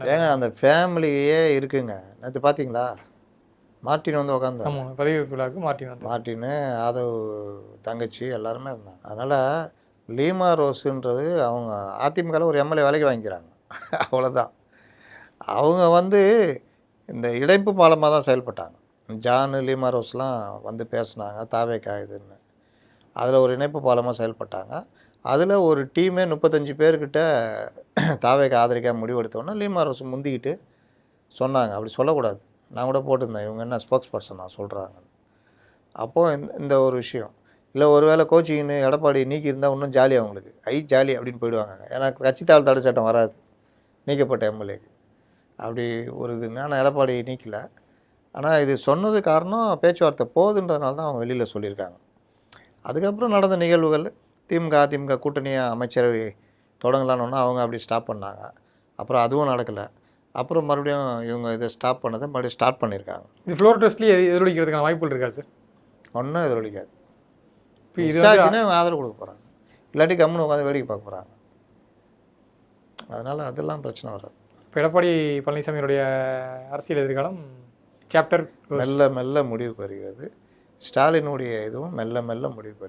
ஏங்க அந்த ஃபேமிலியே இருக்குங்க. நேற்று பார்த்தீங்களா? மார்ட்டின் வந்து உட்காந்தார். ஆமாம், பதவி விழாவுக்கு மார்ட்டினு, ஆதவ் தங்கச்சி எல்லாருமே இருந்தாங்க. அதனால் லீமா ரோஸுன்றது அவங்க அதிமுகவில் ஒரு எம்எல்ஏ வேலைக்கு வாங்கிக்கிறாங்க. அவ்வளோதான். அவங்க வந்து இந்த இணைப்பு பாலமாக தான் செயல்பட்டாங்க. ஜானு லீமா ரோஸ்லாம் வந்து பேசுனாங்க தாவேக்கா இதுன்னு. அதில் ஒரு இணைப்பு பாலமாக செயல்பட்டாங்க. அதில் ஒரு டீமே 35 பேர்கிட்ட தாவேக்கா ஆதரிக்க முடிவெடுத்தோன்னா லீமா ரோஸ் முந்திக்கிட்டு சொன்னாங்க. அப்படி சொல்லக்கூடாது. நான் கூட போட்டிருந்தேன், இவங்க என்ன ஸ்போக்ஸ் பர்சன் நான் சொல்கிறாங்க. அப்போது இந்த ஒரு விஷயம் இல்லை, ஒரு வேளை கோச்சிங்னு எடப்பாடி நீக்கியிருந்தால் இன்னும் ஜாலி அவங்களுக்கு. ஜாலி அப்படின்னு போயிடுவாங்க. ஏன்னா கட்சி தாழ் தடை சட்டம் வராது நீக்கப்பட்ட எம்எல்ஏக்கு. அப்படி ஒரு இதுன்னு ஆனால் எடப்பாடி நீக்கலை. ஆனால் இது சொன்னது காரணம் பேச்சுவார்த்தை போகுதுன்றதுனால தான் அவங்க வெளியில் சொல்லியிருக்காங்க. அதுக்கப்புறம் நடந்த நிகழ்வுகள் அதிமுக கூட்டணியாக அமைச்சரவை தொடங்கலான்னு அவங்க அப்படி ஸ்டாப் பண்ணாங்க. அப்புறம் அதுவும் நடக்கலை. அப்புறம் மறுபடியும் இவங்க இதை ஸ்டாப் பண்ணதை மறுபடியும் ஸ்டார்ட் பண்ணியிருக்காங்க. இது ஃப்ளோர் டெஸ்ட்லேயே எதிரொலிக்கிறதுக்கான வாய்ப்புகள் இருக்கா சார்? ஒன்றும் எதிரொலிக்காது. இது இவங்க ஆதரவு கொடுக்க போகிறாங்க, இல்லாட்டி கம்முன்னு உட்காந்து வேடிக்கை பார்க்க போகிறாங்க. அதனால் அதெல்லாம் பிரச்சனை வராது. இப்போ எடப்பாடி பழனிசாமியுடைய அரசியல் எதிர்காலம் சாப்டர் மெல்ல மெல்ல முடிவுக்கு வருகிறது. ஸ்டாலினுடைய இதுவும் மெல்ல மெல்ல முடிவுக்கு வருகிறது.